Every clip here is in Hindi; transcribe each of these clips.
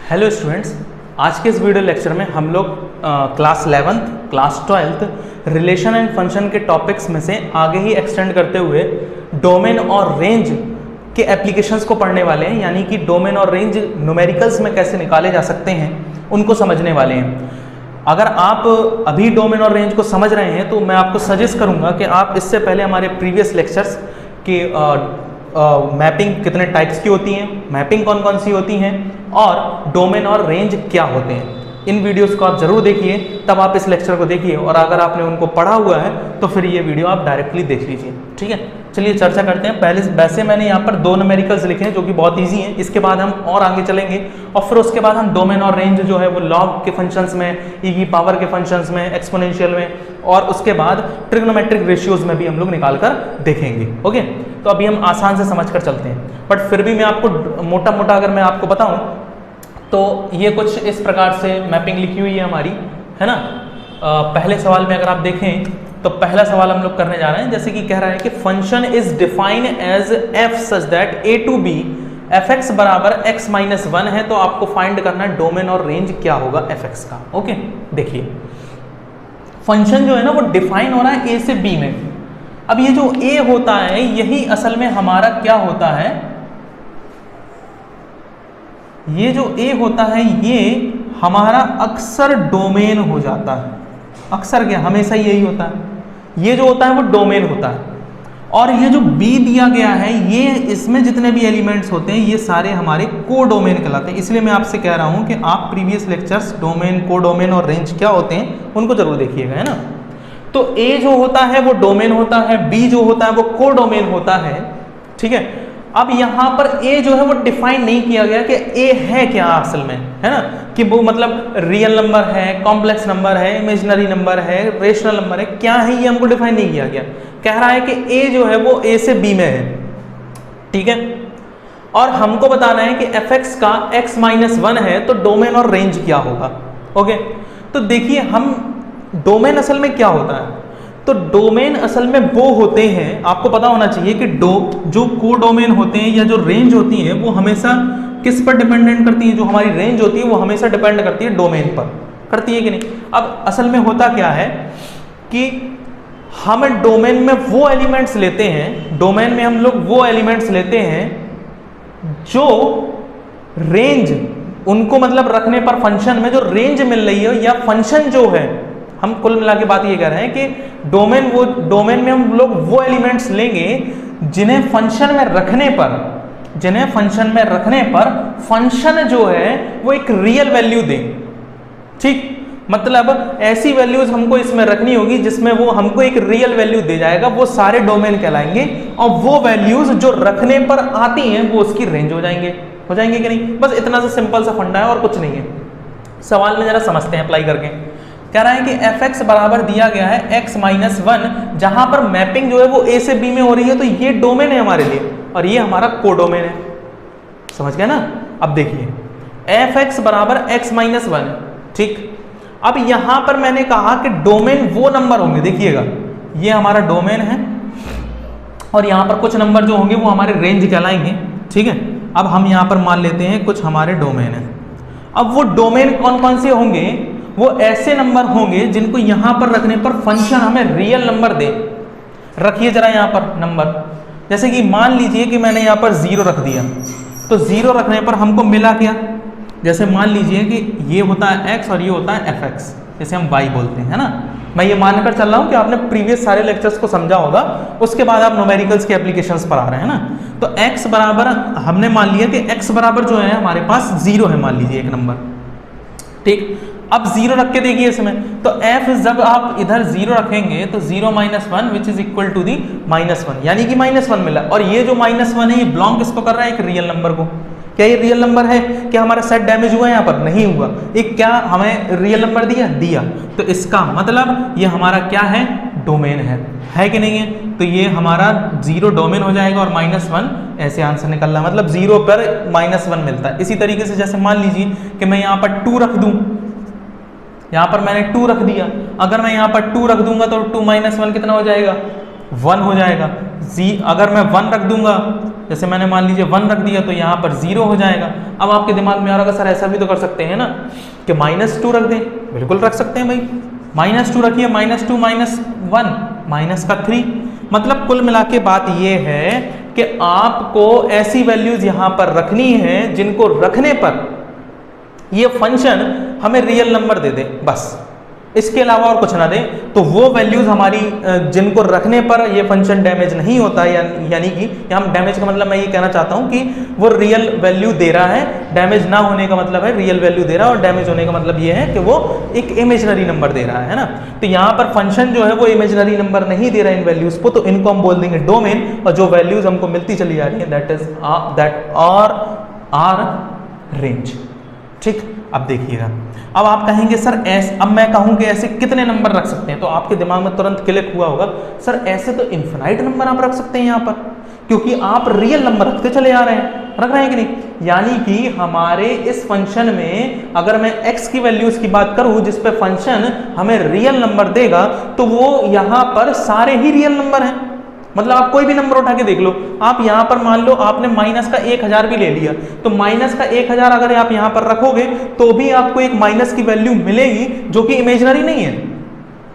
हेलो स्टूडेंट्स, आज के इस वीडियो लेक्चर में हम लोग class 11th, class 12th relation and function के टॉपिक्स में से आगे ही एक्सटेंड करते हुए डोमेन और रेंज के एप्लीकेशंस को पढ़ने वाले हैं। यानी कि डोमेन और रेंज न्यूमेरिकल्स में कैसे निकाले जा सकते हैं उनको समझने वाले हैं। अगर आप अभी डोमेन और रेंज को समझ रहे हैं तो मैं आपको सजेस्ट करूंगा कि आप इससे पहले हमारे प्रीवियस लेक्चर्स की मैपिंग कितने टाइप्स की होती हैं, मैपिंग कौन कौन सी होती हैं और डोमेन और रेंज क्या होते हैं, इन वीडियोस को आप जरूर देखिए, तब आप इस लेक्चर को देखिए। और अगर आपने उनको पढ़ा हुआ है तो फिर ये वीडियो आप डायरेक्टली देख लीजिए। ठीक है, चलिए चर्चा करते हैं। पहले वैसे मैंने यहाँ पर 2 न्यूमेरिकल्स लिखे हैं जो कि बहुत ईजी हैं। इसके बाद हम और आगे चलेंगे और फिर उसके बाद हम डोमेन और रेंज जो है वो लॉग के फंक्शंस में, ई की पावर के फंक्शंस में, एक्सपोनेंशियल में और उसके बाद ट्रिग्नोमेट्रिक रेशियोज में भी हम लोग निकाल कर देखेंगे। ओके, तो अभी हम आसान से समझ कर चलते हैं, बट फिर भी मैं आपको मोटा मोटा अगर मैं आपको बताऊं तो ये कुछ इस प्रकार से मैपिंग लिखी हुई है हमारी, है ना। पहले सवाल में अगर आप देखें तो पहला सवाल हम लोग करने जा रहे हैं, जैसे कि कह रहा है कि function is define as f such that A to B f x बराबर एक्स माइनस 1 है। तो आपको फाइंड करना है डोमेन और रेंज क्या होगा एफ एक्स का। ओके, देखिए फंक्शन जो है ना वो डिफाइन हो रहा है ए से बी में। अब ये जो ए होता है यही असल में हमारा क्या होता है, ये जो ए होता है ये हमारा अक्सर डोमेन हो जाता है। अक्सर क्या, हमेशा यही होता है, ये जो होता है वो डोमेन होता है। और ये जो बी दिया गया है ये इसमें जितने भी एलिमेंट्स होते हैं ये सारे हमारे कोडोमेन कहलाते हैं। इसलिए मैं आपसे कह रहा हूं कि आप प्रीवियस लेक्चर्स डोमेन, कोडोमेन और रेंज क्या होते हैं उनको जरूर देखिएगा, है ना। तो ए जो होता है वो डोमेन होता है, बी जो होता है वो कोडोमेन होता है। ठीक है, अब यहां पर ए जो है वो डिफाइन नहीं किया गया कि ए है क्या असल में, है ना, कि वो मतलब रियल नंबर है, कॉम्प्लेक्स नंबर है, इमेजिनरी नंबर है, रेशनल नंबर है, क्या है ये हमको डिफाइन नहीं किया गया। कह रहा है कि ए जो है वो ए से बी में है। ठीक है, और हमको बताना है कि एफ एक्स का एक्स माइनस 1 है तो डोमेन और रेंज क्या होगा। ओके, तो देखिए हम डोमेन असल में क्या होता है, तो डोमेन असल में वो होते हैं, आपको पता होना चाहिए कि जो कोडोमेन होते हैं या जो रेंज होती है वो हमेशा किस पर डिपेंडेंट करती है, जो हमारी रेंज होती है वो हमेशा डिपेंड करती है डोमेन पर, करती है कि नहीं। अब असल में होता क्या है कि हम डोमेन में वो एलिमेंट्स लेते हैं, डोमेन में हम लोग वो एलिमेंट्स लेते हैं जो रेंज उनको मतलब रखने पर फंक्शन में जो रेंज मिल रही है या फंक्शन जो है, हम कुल मिला के बात ये कह रहे हैं कि डोमेन में हम लोग वो एलिमेंट्स लेंगे जिन्हें फंक्शन में रखने पर फंक्शन जो है वो एक रियल वैल्यू दे। ठीक, मतलब ऐसी वैल्यूज हमको इसमें रखनी होगी जिसमें वो हमको एक रियल वैल्यू दे जाएगा, वो सारे डोमेन कहलाएंगे। और वो वैल्यूज जो रखने पर आती हैं वो उसकी रेंज हो जाएंगे कि नहीं। बस इतना सा सिंपल सा फंडा है और कुछ नहीं है। सवाल में जरा समझते हैं अप्लाई करके। कह रहा है कि एफ एक्स बराबर दिया गया है एक्स माइनस 1, जहां पर मैपिंग जो है वो ए से बी में हो रही है, तो ये डोमेन है हमारे लिए और ये हमारा कोडोमेन है। समझ गए ना। अब देखिए एफ एक्स बराबर एक्स माइनस 1। ठीक, अब यहां पर मैंने कहा कि डोमेन वो नंबर होंगे, देखिएगा ये हमारा डोमेन है और यहां पर कुछ नंबर जो होंगे वो हमारे रेंज कहलाएंगे। ठीक है, अब हम यहां पर मान लेते हैं कुछ हमारे डोमेन है। अब वो डोमेन कौन कौन से होंगे, वो ऐसे नंबर होंगे जिनको यहां पर रखने पर फंक्शन हमें रियल नंबर दे। रखिए जरा यहां पर नंबर, जैसे कि मान लीजिए कि मैंने यहां पर 0 रख दिया, तो 0 रखने पर हमको मिला क्या, जैसे मान लीजिए कि ये होता है x और ये होता है एफ एक्स, जैसे हम y बोलते हैं, है ना। मैं ये मानकर चल रहा हूं कि आपने प्रीवियस सारे लेक्चर्स को समझा होगा, उसके बाद आप न्यूमेरिकल्स के एप्लीकेशंस पर आ रहे हैं ना। तो x बराबर हमने मान लिया कि x बराबर जो है हमारे पास 0 है, मान लीजिए एक नंबर। ठीक, अब 0 रख के देखिए इसमें, तो f जब आप इधर 0 रखेंगे तो 0 minus 1 which is equal to the -1, यानी कि -1 मिला। और ये जो -1 है ये बिलोंग किसको कर रहा है, एक रियल नंबर को। क्या ये रियल नंबर है, क्या हमारा सेट डैमेज हुआ है, यहाँ पर नहीं हुआ, एक क्या हमें रियल नंबर दिया। तो इसका मतलब ये हमारा क्या है, डोमेन है कि नहीं है। तो ये हमारा 0 डोमेन हो जाएगा और -1 ऐसे आंसर निकल रहा है, मतलब 0 पर -1 मिलता है। इसी तरीके से जैसे मान लीजिए कि मैं यहाँ पर 2 रख दूं, यहाँ पर मैंने 2 रख दिया, अगर मैं यहाँ पर 2 रख दूंगा तो 2 - 1 कितना हो जाएगा, 1 हो जाएगा। अगर मैं 1 रख दूंगा, जैसे मैंने मान लीजिए 1 रख दिया तो यहाँ पर 0 हो जाएगा। अब आपके दिमाग में आ रहा सर ऐसा भी तो कर सकते हैं ना कि -2 रख दें। बिल्कुल रख सकते हैं भाई, -2 रखिए, -2 -1 -3। मतलब कुल मिला के बात ये है कि आपको ऐसी वैल्यूज यहाँ पर रखनी है जिनको रखने पर ये फंक्शन हमें रियल नंबर दे दे, बस इसके अलावा और कुछ ना दे। तो वो वैल्यूज हमारी जिनको रखने पर ये फंक्शन डैमेज नहीं होता, यानी कि हम डैमेज का मतलब मैं ये कहना चाहता हूँ कि वो रियल वैल्यू दे रहा है, डैमेज ना होने का मतलब है रियल वैल्यू दे रहा है, और डैमेज होने का मतलब ये है कि वो एक इमेजिनरी नंबर दे रहा है ना। तो यहाँ पर फंक्शन जो है वो इमेजिनरी नंबर नहीं दे रहा है इन वैल्यूज को, तो इनको हम बोल देंगे डोमेन, और जो वैल्यूज हमको मिलती चली जा रही है दैट आर रेंज। ठीक, अब देखिएगा, अब आप कहेंगे सर अब मैं कहूं कि ऐसे कितने नंबर रख सकते हैं, तो आपके दिमाग में तुरंत क्लिक हुआ होगा सर ऐसे तो इनफिनाइट नंबर आप रख सकते हैं यहाँ पर, क्योंकि आप रियल नंबर रखते चले आ रहे हैं, रख रहे हैं कि नहीं। यानी कि हमारे इस फंक्शन में अगर मैं x की वैल्यूज की बात करूं जिस पे फंक्शन हमें रियल नंबर देगा, तो वो यहाँ पर सारे ही रियल नंबर हैं। मतलब आप कोई भी नंबर उठा के देख लो, आप यहाँ पर मान लो आपने माइनस का 1000 भी ले लिया, तो माइनस का 1000 अगर आप यहाँ पर रखोगे तो भी आपको एक माइनस की वैल्यू मिलेगी जो कि इमेजिनरी नहीं है।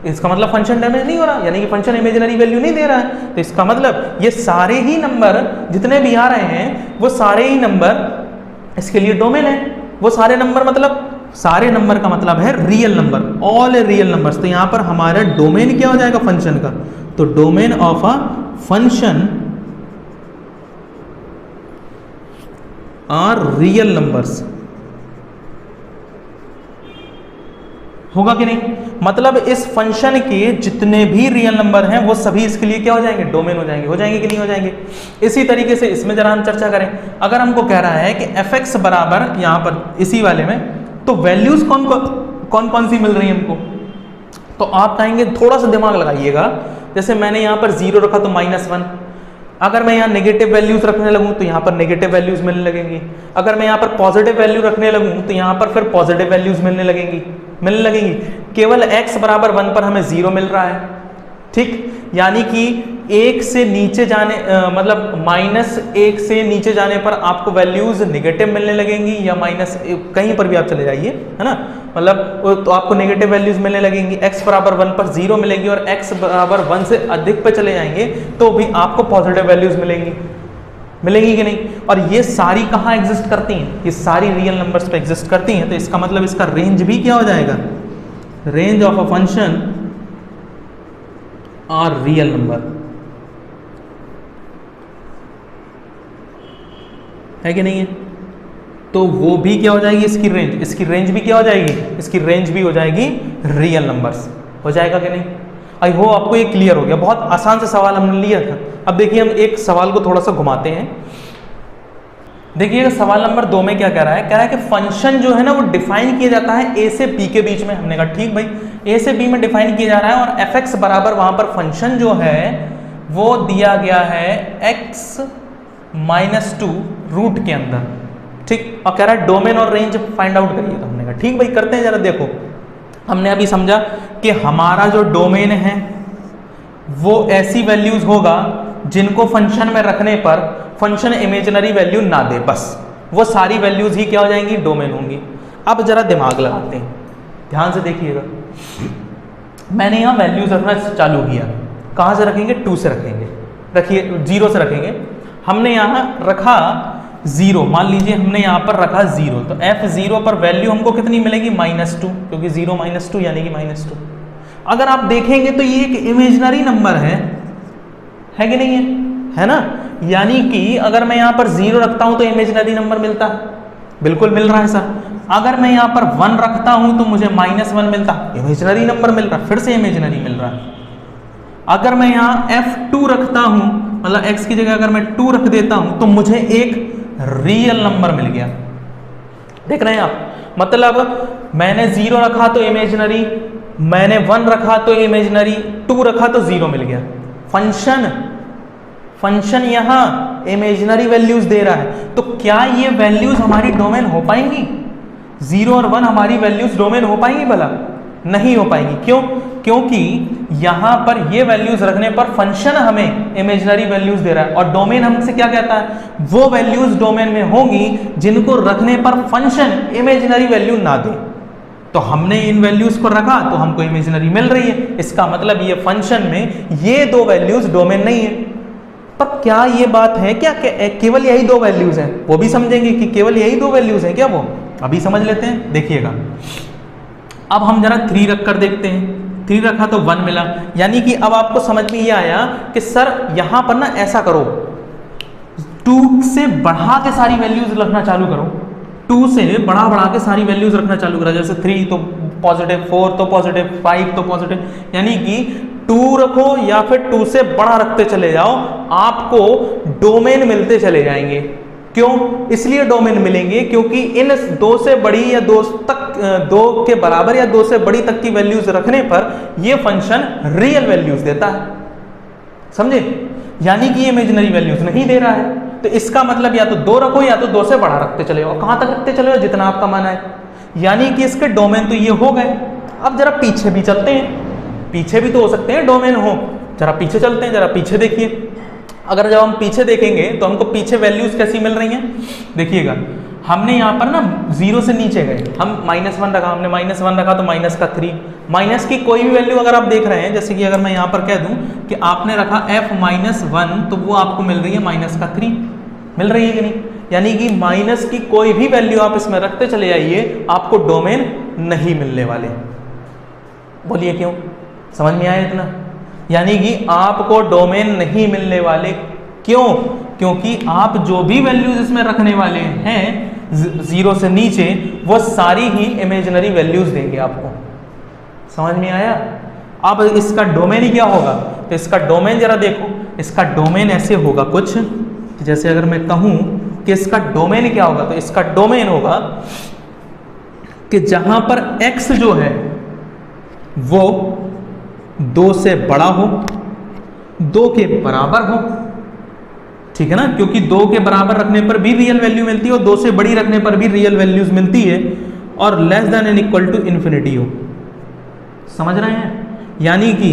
इसका मतलब फंक्शन डैमेज नहीं हो रहा, यानी कि फंक्शन इमेजिनरी वैल्यू नहीं दे रहा है। तो इसका मतलब ये सारे ही नंबर जितने भी आ रहे हैं वो सारे ही नंबर इसके लिए डोमेन है। वो सारे नंबर मतलब सारे नंबर का मतलब है real number, all real numbers. तो यहाँ पर हमारा डोमेन क्या हो जाएगा फंक्शन का, तो domain of a function are real numbers होगा कि नहीं। मतलब इस फंक्शन के जितने भी रियल नंबर हैं वो सभी इसके लिए क्या हो जाएंगे, डोमेन हो जाएंगे कि नहीं हो जाएंगे। इसी तरीके से इसमें जरा हम चर्चा करें, अगर हमको कह रहा है कि fx बराबर यहाँ पर इसी वाले में, तो वैल्यूज कौन कौन सी मिल रही है हमको, तो आप कहेंगे थोड़ा सा दिमाग लगाइएगा। जैसे मैंने यहाँ पर 0 रखा तो -1, अगर मैं यहाँ नेगेटिव वैल्यूज रखने लगूँ तो यहाँ पर नेगेटिव वैल्यूज मिलने लगेंगी, अगर मैं यहाँ पर पॉजिटिव वैल्यू रखने लगूँ तो यहाँ पर फिर पॉजिटिव वैल्यूज मिलने लगेंगी। केवल x बराबर 1 पर हमें 0 मिल रहा है। ठीक, यानी कि 1 से नीचे जाने मतलब -1 से नीचे जाने पर आपको वैल्यूज नेगेटिव मिलने लगेंगी, या माइनस कहीं पर भी आप चले जाइए, है ना, मतलब तो आपको नेगेटिव वैल्यूज मिलने लगेंगी। x बराबर 1 पर 0 मिलेगी, और x बराबर 1 से अधिक पे चले जाएंगे तो भी आपको पॉजिटिव वैल्यूज मिलेंगी कि नहीं। और ये सारी कहाँ एग्जिस्ट करती हैं, ये सारी रियल नंबर्स पे एग्जिस्ट करती हैं। तो इसका मतलब इसका रेंज भी क्या हो जाएगा, range of a function are real number, है कि नहीं है। तो वो भी क्या हो जाएगी, इसकी रेंज भी क्या हो जाएगी, इसकी रेंज भी हो जाएगी रियल नंबर्स, हो जाएगा कि नहीं। आई होप आपको ये क्लियर हो गया। बहुत आसान से सवाल हमने लिया था। अब देखिए हम एक सवाल को थोड़ा सा घुमाते हैं। देखिएगा सवाल नंबर 2 में क्या कह रहा है कि फंक्शन जो है ना वो डिफाइन किया जाता है a से b के बीच में। हमने कहा ठीक भाई, a से b में डिफाइन किया जा रहा है, और fx बराबर वहां पर फंक्शन जो है वो दिया गया है x -2 रूट के अंदर। ठीक, और कह रहा है डोमेन और रेंज फाइंड आउट करिए। तो हमने कहा ठीक भाई करते हैं। जरा देखो, हमने अभी समझा कि हमारा जो डोमेन है वो ऐसी वैल्यूज होगा जिनको फंक्शन में रखने पर फंक्शन इमेजिनरी वैल्यू ना दे, बस वो सारी वैल्यूज ही क्या हो जाएंगी, डोमेन होंगी। अब जरा दिमाग लगाते हैं, ध्यान से देखिएगा। मैंने यहाँ वैल्यूज रखना चालू किया, कहाँ से रखेंगे, 2 से रखेंगे, रखिए 0 से रखेंगे। हमने यहाँ रखा 0, मान लीजिए हमने यहाँ पर रखा 0, तो f0 पर वैल्यू हमको कितनी मिलेगी, -2, क्योंकि 0 -2 यानी कि -2। अगर आप देखेंगे तो ये एक इमेजिनरी नंबर है कि नहीं है ना। यानी कि अगर मैं यहाँ पर 0 रखता हूँ तो इमेजिनरी नंबर मिलता है, बिल्कुल मिल रहा है सर। अगर मैं यहाँ पर 1 रखता हूँ तो मुझे -1 मिलता, इमेजिनरी नंबर मिल रहा, फिर से इमेजिनरी मिल रहा है। अगर मैं यहाँ f2 रखता हूँ, मतलब x की जगह अगर मैं 2 रख देता हूँ तो मुझे एक रियल नंबर मिल गया। देख रहे हैं आप, मतलब मैंने 0 रखा तो इमेजिनरी, मैंने 1 रखा तो इमेजिनरी, 2 रखा तो 0 मिल गया। फंक्शन यहां इमेजिनरी वैल्यूज दे रहा है, तो क्या ये वैल्यूज हमारी डोमेन हो पाएंगी, 0 और 1 हमारी वैल्यूज डोमेन हो पाएंगी भला, नहीं हो पाएगी। क्यों? क्योंकि यहां पर ये वैल्यूज रखने पर फंक्शन हमें इमेजिनरी वैल्यूज दे रहा है, और डोमेन हमसे क्या कहता है, वो वैल्यूज डोमेन में होंगी जिनको रखने पर फंक्शन इमेजिनरी वैल्यू ना दे। तो हमने इन वैल्यूज को रखा तो हमको इमेजिनरी मिल रही है, इसका मतलब ये फंक्शन में ये दो वैल्यूज डोमेन नहीं है। पर क्या ये बात है क्या केवल यही दो वैल्यूज हैं? वो भी समझेंगे कि केवल यही दो वैल्यूज हैं क्या, वो अभी समझ लेते हैं। देखिएगा, अब हम जरा 3 रख कर देखते हैं। 3 रखा तो 1 मिला, यानी कि अब आपको समझ में ये आया कि सर यहां पर ना ऐसा करो, 2 से बढ़ा के सारी वैल्यूज रखना चालू करो, 2 से बढ़ा के सारी वैल्यूज रखना चालू करो। जैसे 3 तो पॉजिटिव, 4 तो पॉजिटिव, 5 तो पॉजिटिव, यानी कि 2 रखो या फिर 2 से बड़ा रखते चले जाओ, आपको डोमेन मिलते चले जाएंगे। क्यों? इसलिए डोमेन मिलेंगे क्योंकि इन 2 से बड़ी या 2 तक, 2 के बराबर या 2 से बड़ी तक की वैल्यूज रखने पर यह फंक्शन रियल वैल्यूज देता है। समझे? यानी कि इमेजिनरी वैल्यूज नहीं दे रहा है। तो इसका मतलब या तो 2 रखो या तो 2 से बड़ा रखते चले जाओ। कहां तक रखते चले जाओ? जितना आपका मन है। यानी कि इसके डोमेन तो ये हो गए। अब जरा पीछे भी चलते हैं, पीछे भी तो हो सकते हैं डोमेन हो। जरा पीछे चलते हैं, जरा पीछे देखिए। अगर जब हम पीछे देखेंगे तो हमको पीछे वैल्यूज कैसी मिल रही हैं? देखिएगा, हमने यहाँ पर ना 0 से नीचे गए, हम -1 रखा, हमने -1 रखा तो माइनस का 3, माइनस की कोई भी वैल्यू अगर आप देख रहे हैं, जैसे कि अगर मैं यहाँ पर कह दूं कि आपने रखा f-1 तो वो आपको मिल रही है -3, मिल रही है कि नहीं? यानी कि माइनस की कोई भी वैल्यू आप इसमें रखते चले जाइए, आपको डोमेन नहीं मिलने वाले। बोलिए क्यों? समझ में आया इतना? यानी कि आपको डोमेन नहीं मिलने वाले। क्यों? क्योंकि आप जो भी वैल्यूज इसमें रखने वाले हैं 0 से नीचे, वो सारी ही इमेजिनरी वैल्यूज देंगे आपको। समझ में आया? अब इसका डोमेन ही क्या होगा? तो इसका डोमेन जरा देखो, इसका डोमेन ऐसे होगा कुछ, जैसे अगर मैं कहूं कि इसका डोमेन क्या होगा, तो इसका डोमेन होगा कि जहां पर x जो है वो 2 से बड़ा हो, 2 के बराबर हो, ठीक है ना? क्योंकि 2 के बराबर रखने पर भी रियल वैल्यू मिलती है और 2 से बड़ी रखने पर भी रियल वैल्यूज मिलती है, और less than and equal to infinity हो। समझ रहे हैं? यानी कि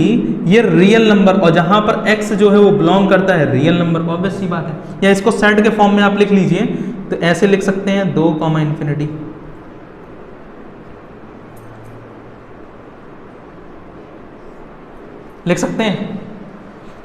ये रियल नंबर, और जहां पर x जो है वो बिलोंग करता है रियल नंबर को, ऑब्वियस सी बात है। या इसको सेट के फॉर्म में आप लिख लीजिए, तो ऐसे लिख सकते हैं 2, इन्फिनिटी। लिख सकते हैं,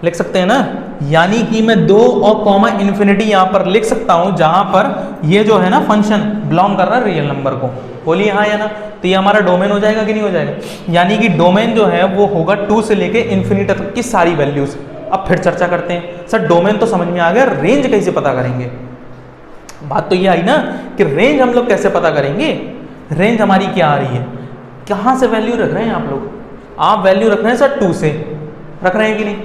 लिख सकते हैं ना? यानी कि मैं 2 और कॉमा इन्फिनिटी यहां पर लिख सकता हूं, जहां पर ये जो है ना फंक्शन बिलोंग कर रहा है रियल नंबर को। बोलिए हाँ या ना? तो ये हमारा डोमेन हो जाएगा कि नहीं हो जाएगा? यानी कि डोमेन जो है वो होगा 2 से लेके इन्फिनिटी तक की सारी वैल्यूज। अब फिर चर्चा करते हैं। सर डोमेन तो समझ में आ गया, रेंज कैसे पता करेंगे? बात तो ये आई ना कि रेंज हम लोग कैसे पता करेंगे? रेंज हमारी क्या आ रही है? कहां से वैल्यू रख रहे हैं आप लोग? आप वैल्यू रख रहे हैं सर 2 से, रख रहे हैं कि नहीं?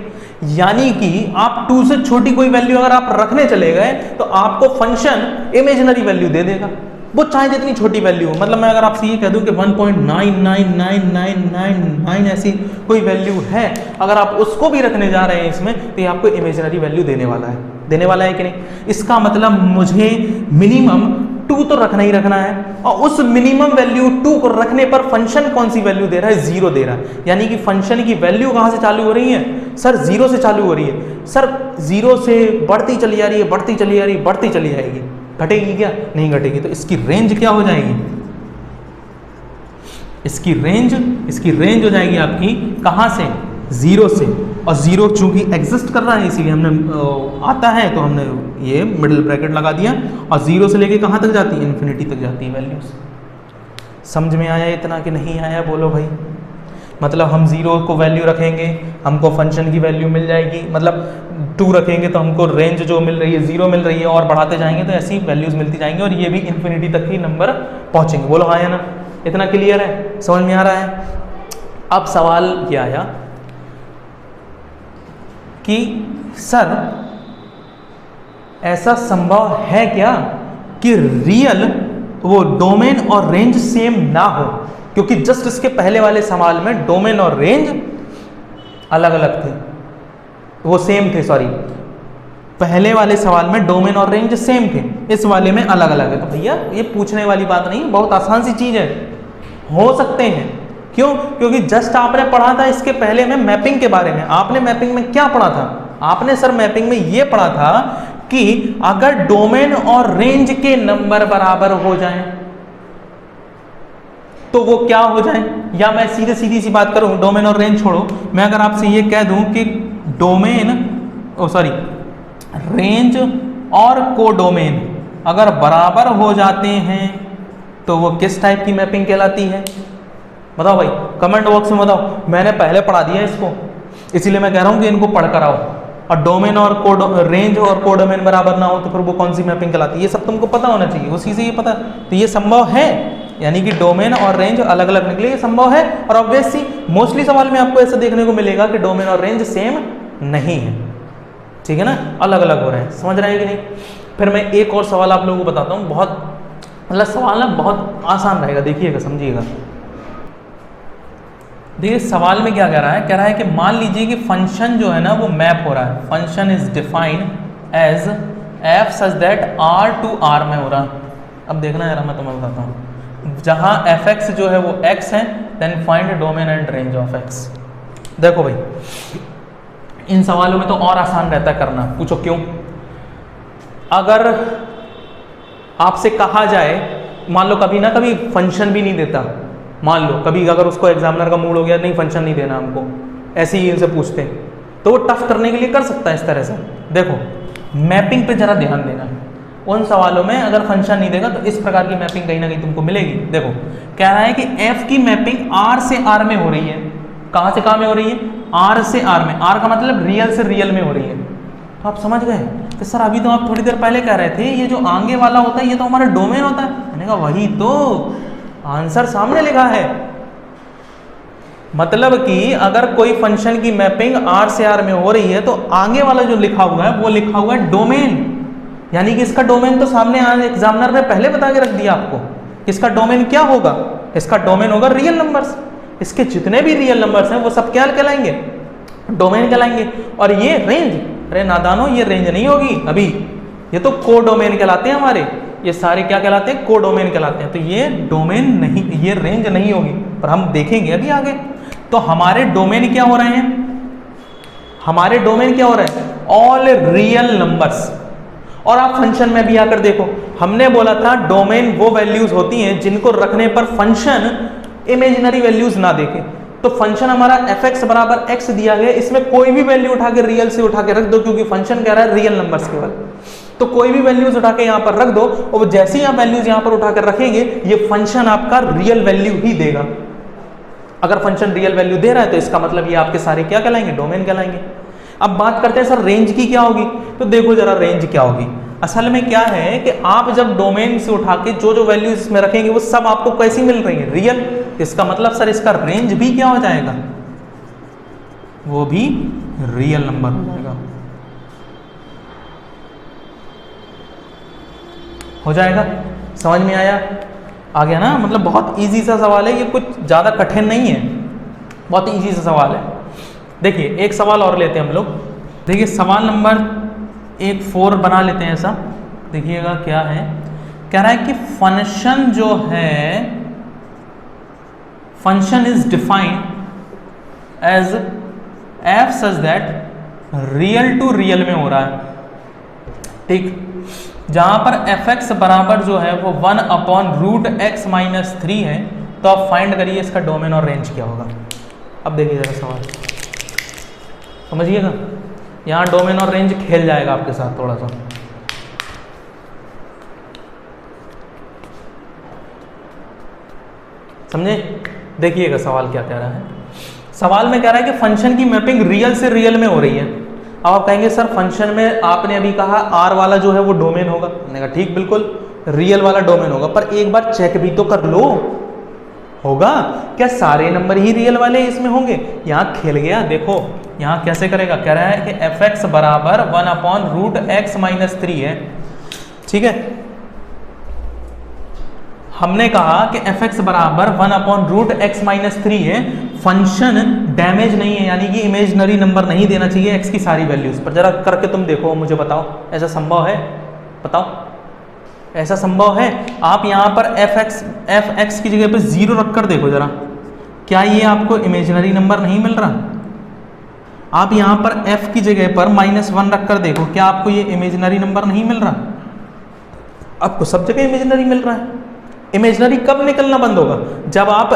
यानी कि आप 2 से छोटी कोई वैल्यू अगर आप रखने चले गए तो आपको फंक्शन इमेजिनरी वैल्यू दे देगा, वो चाहे जितनी छोटी वैल्यू हो। मतलब मैं अगर आपसे ये कह दूं कि 1.99999 ऐसी कोई वैल्यू है, अगर आप उसको भी रखने जा रहे हैं इसमें, तो ये आपको इमेजिनरी वैल्यू देने वाला है। देने वाला है कि नहीं? इसका मतलब मुझे मिनिमम 2 तो रखना ही रखना है, और उस मिनिमम वैल्यू 2 को रखने पर फंक्शन कौन सी वैल्यू दे रहा है? 0 दे रहा है। यानी कि फंक्शन की वैल्यू कहां से चालू हो रही है? सर 0 से चालू हो रही है। सर 0 से बढ़ती चली जा रही है, बढ़ती चली जा रही है, बढ़ती चली जाएगी। घटेगी क्या? नहीं घटेगी। तो इसकी रेंज क्या हो जाएगी? इसकी रेंज हो जाएगी आपकी कहां से? 0 से। और 0 चूंकि एग्जिस्ट कर रहा है इसीलिए हमने आता है तो हमने ये मिडिल ब्रैकेट लगा दिया, और 0 से लेके कहां तक जाती है? इन्फिनिटी तक जाती है वैल्यूज। समझ में आया इतना कि नहीं आया? बोलो भाई। मतलब हम 0 को वैल्यू रखेंगे, हमको फंक्शन की वैल्यू मिल जाएगी, मतलब 2 रखेंगे तो हमको रेंज जो मिल रही है 0 मिल रही है, और बढ़ाते जाएंगे तो ऐसी वैल्यूज मिलती जाएंगी, और ये भी इन्फिनिटी तक ही नंबर पहुंचेंगे। बोलो हाँ या ना? इतना क्लियर है? समझ में आ रहा है? अब सवाल ये आया कि सर ऐसा संभव है क्या कि रियल वो डोमेन और रेंज सेम ना हो? क्योंकि जस्ट इसके पहले वाले सवाल में डोमेन और रेंज अलग अलग थे, वो सेम थे, सॉरी, पहले वाले सवाल में डोमेन और रेंज सेम थे, इस वाले में अलग अलग है। तो भैया ये पूछने वाली बात नहीं, बहुत आसान सी चीज है। हो सकते हैं क्यों? क्योंकि जस्ट आपने पढ़ा था इसके पहले में मैपिंग के बारे में। आपने मैपिंग में क्या पढ़ा था? आपने सर मैपिंग में ये पढ़ा था कि अगर डोमेन और रेंज के नंबर बराबर हो जाएं तो वो क्या हो जाए, या मैं सीधी सी बात करूं, डोमेन और रेंज छोड़ो, मैं अगर आपसे ये कह दूं कि रेंज और कोडोमेन अगर बराबर हो जाते हैं तो वो किस टाइप की मैपिंग कहलाती है? बताओ भाई, कमेंट बॉक्स में बताओ। मैंने पहले पढ़ा दिया इसको, इसीलिए मैं कह रहा हूं कि इनको पढ़ कर आओ। और डोमेन और रेंज और कोडोमेन बराबर ना हो तो फिर वो कौन सी मैपिंग कहलाती है, ये सब तुमको पता होना चाहिए। उसी से ये पता, तो ये संभव है, यानी कि डोमेन और रेंज अलग अलग निकले, ये संभव है। और ऑब्वियसली मोस्टली सवाल में आपको ऐसा देखने को मिलेगा कि डोमेन और रेंज सेम नहीं है, ठीक है ना, अलग अलग हो रहे हैं। समझ रहे हैं कि नहीं? फिर मैं एक और सवाल आप लोगों को बताता हूँ, बहुत मतलब सवाल ना बहुत आसान रहेगा, देखिएगा, समझिएगा। देखिए सवाल में क्या कह रहा है, कह रहा है कि मान लीजिए कि फंक्शन जो है ना वो मैप हो रहा है, function is defined as f such that R to R में हो रहा है। अब देखना यार, मैं तुम्हें बताता हूँ, जहाँ एफ एक्स जो है वो एक्स है, then find domain and range of x. देखो भाई, इन सवालों में तो और आसान रहता है करना, पूछो क्यों? अगर आपसे कहा जाए, मान लो कभी ना कभी फंक्शन भी नहीं देता, मान लो कभी अगर उसको एग्जामिनर का मूड हो गया, नहीं फंक्शन नहीं देना हमको, ऐसे ही इनसे पूछते हैं, तो वो टफ करने के लिए कर सकता है इस तरह से। देखो मैपिंग पे जरा ध्यान देना, उन सवालों में अगर फंक्शन नहीं देगा तो इस प्रकार की मैपिंग कहीं ना कहीं तुमको मिलेगी। देखो कह रहा है कि एफ की मैपिंग आर से आर में हो रही है। कहाँ से कहाँ में हो रही है? आर से आर में। आर का मतलब रियल से रियल में हो रही है। तो आप समझ गए कि सर अभी तो आप थोड़ी देर पहले कह रहे थे ये जो आगे वाला होता है ये तो हमारा डोमेन होता है। मैंने कहा वही तो, आंसर सामने लिखा है। मतलब कि अगर कोई फंक्शन की मैपिंग आर से आर में हो रही है तो आगे वाला जो लिखा हुआ है वो लिखा हुआ है डोमेन, यानी कि इसका डोमेन तो सामने आज एग्जामिनर ने पहले बता के रख दिया आपको। इसका डोमेन क्या होगा? इसका डोमेन होगा रियल नंबर्स। इसके जितने भी रियल नंबर्स हैं वो सब क्या कहलाएंगे? डोमेन कहलाएंगे। और ये रेंज, अरे नादानो, ये रेंज नहीं होगी अभी, ये तो को डोमेन कहलाते हैं हमारे, ये सारे क्या कहलाते हैं? को डोमेन कहलाते हैं। तो ये डोमेन नहीं, ये रेंज नहीं होगी, पर हम देखेंगे अभी आगे। तो हमारे डोमेन क्या हो रहे हैं? हमारे डोमेन क्या हो रहे हैं? All real numbers. और आप फंक्शन में भी आकर देखो, हमने बोला था डोमेन वो वैल्यूज होती हैं जिनको रखने पर फंक्शन इमेजिनरी वैल्यूज ना देखे। तो फंक्शन हमारा एफ एक्स बराबर एक्स दिया गया, इसमें कोई भी वैल्यू उठा के रियल से उठा के रख दो, क्योंकि फंक्शन कह रहा है रियल नंबर्स केवल। तो कोई भी वैल्यूज उठा के यहाँ पर रख दो, और जैसे ही आप वैल्यूज यहाँ पर उठा कर रखेंगे ये फंक्शन आपका रियल वैल्यू ही देगा। अगर फंक्शन रियल वैल्यू दे रहा है तो इसका मतलब ये आपके सारे क्या कहलाएंगे? डोमेन कहलाएंगे। अब बात करते हैं सर रेंज की क्या होगी। तो देखो जरा रेंज क्या होगी। असल में क्या है कि आप जब डोमेन से उठा के जो जो वैल्यूज इसमें रखेंगे वो सब आपको कैसी मिल रही है? रियल। इसका मतलब सर इसका रेंज भी क्या हो जाएगा? वो भी रियल नंबर हो जाएगा। हो जाएगा? समझ में आया? आ गया ना? मतलब बहुत इजी सा सवाल है ये, कुछ ज़्यादा कठिन नहीं है, बहुत इजी सा सवाल है। देखिए एक सवाल और लेते हैं हम लोग। देखिए सवाल नंबर 4 बना लेते हैं ऐसा। देखिएगा क्या है, कह रहा है कि फंक्शन जो है, function is defined as f such that real to real में हो रहा है, ठीक। जहां पर एफ एक्स बराबर जो है वो 1/√x-3 है। तो आप फाइंड करिए इसका डोमेन और रेंज क्या होगा। अब देखिए जरा सवाल समझिएगा, यहाँ डोमेन और रेंज खेल जाएगा आपके साथ थोड़ा सा। समझे? देखिएगा सवाल क्या कह रहा है। सवाल में कह रहा है कि फंक्शन की मैपिंग रियल से रियल में हो रही है। अब आप कहेंगे सर फंक्शन में आपने अभी कहा आर वाला जो है वो डोमेन होगा। मैंने कहा ठीक, बिल्कुल रियल वाला डोमेन होगा, पर एक बार चेक भी तो कर लो, होगा क्या सारे नंबर ही रियल वाले इसमें होंगे? यहाँ खेल गया। देखो यहाँ कैसे करेगा, कह रहा है कि एफ एक्स बराबर 1/√x-3 है, ठीक है। हमने कहा कि एफ एक्स बराबर 1/√x-3 है। फंक्शन डैमेज नहीं है, यानी कि इमेजिनरी नंबर नहीं देना चाहिए एक्स की सारी वैल्यूज पर। जरा करके तुम देखो, मुझे बताओ ऐसा संभव है? बताओ ऐसा संभव है? आप यहाँ पर एफ एक्स की जगह पे 0 रखकर देखो जरा, क्या ये आपको इमेजिनरी नंबर नहीं मिल रहा? आप यहाँ पर f की जगह पर -1 रख कर देखो, क्या आपको ये इमेजिनरी नंबर नहीं मिल रहा? आपको सब जगह इमेजिनरी मिल रहा है। इमेजिनरी कब निकलना बंद होगा? जब आप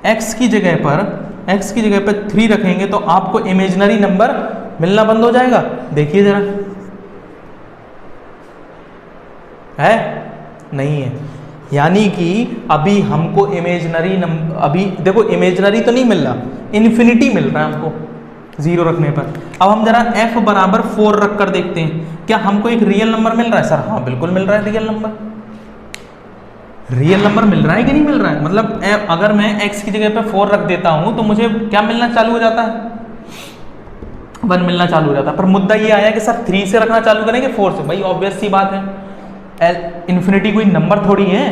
x की जगह पर 3 रखेंगे तो आपको इमेजिनरी नंबर मिलना बंद हो जाएगा। देखिए जरा, है नहीं है? यानी कि अभी हमको इमेजिनरी नंबर, अभी देखो इमेजिनरी तो नहीं मिल रहा, इन्फिनिटी मिल रहा है हमको 0 रखने पर। अब हम जरा f बराबर 4 रख कर देखते हैं, क्या हमको एक रियल नंबर मिल रहा है? सर हाँ बिल्कुल मिल रहा है, रियल नंबर मिल रहा है कि नहीं मिल रहा है? मतलब अगर मैं x की जगह पे 4 रख देता हूं तो मुझे क्या मिलना चालू हो जाता है? 1 मिलना चालू हो जाता है। पर मुद्दा ये आया कि सर 3 से रखना चालू करेंगे 4 से? भाई ऑब्वियस सी बात है, इन्फिनिटी कोई नंबर थोड़ी है,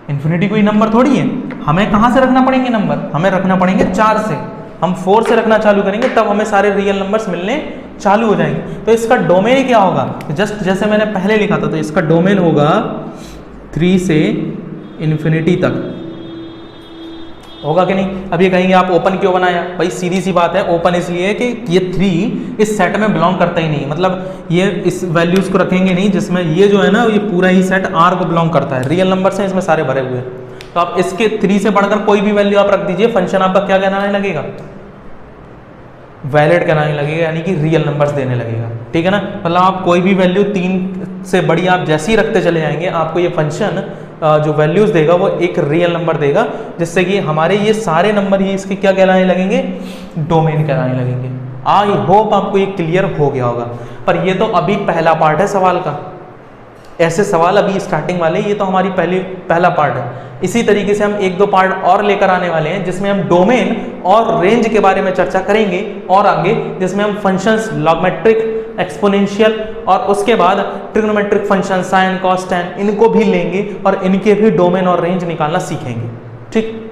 इन्फिनिटी कोई नंबर थोड़ी है। हमें कहां से रखना पड़ेंगे नंबर? हमें रखना पड़ेंगे 4 से। हम 4 से रखना चालू करेंगे तब हमें सारे रियल नंबर्स मिलने चालू हो जाएंगे। तो इसका डोमेन क्या होगा? जस्ट जैसे मैंने पहले लिखा था, तो इसका डोमेन होगा 3 से इन्फिनिटी तक, होगा कि नहीं? अब ये कहेंगे आप ओपन क्यों बनाया? भाई सीधी सी बात है, ओपन इसलिए कि ये 3 इस सेट में बिलोंग करता ही नहीं, मतलब ये इस वैल्यूज को रखेंगे नहीं जिसमें ये जो है ना, ये पूरा ही सेट R को बिलोंग करता है। रियल नंबर से इसमें सारे भरे हुए हैं, तो आप इसके 3 से बढ़कर कोई भी वैल्यू आप रख दीजिए, फंक्शन आपका क्या कहलाने लगेगा? वैलिड कहलाने लगेगा, यानी कि रियल नंबर्स देने लगेगा। ठीक है ना? मतलब आप कोई भी वैल्यू 3 से बड़ी आप जैसे ही रखते चले जाएंगे, आपको ये फंक्शन जो वैल्यूज देगा वो एक रियल नंबर देगा, जिससे कि हमारे ये सारे नंबर ही इसके क्या कहलाने लगेंगे? डोमेन कहलाने लगेंगे। आई होप आपको ये क्लियर हो गया होगा। पर ये तो अभी पहला पार्ट है सवाल का, ऐसे सवाल अभी स्टार्टिंग वाले, ये तो हमारी पहला पार्ट है। इसी तरीके से हम 1-2 पार्ट और लेकर आने वाले हैं, जिसमें हम डोमेन और रेंज के बारे में चर्चा करेंगे और आगे, जिसमें हम फंक्शंस, लॉगमेट्रिक, एक्सपोनेंशियल और उसके बाद trigonometric function sine, cos, tan, इनको भी लेंगे और इनके भी डोमेन और रेंज निकालना सीखेंगे। ठीक।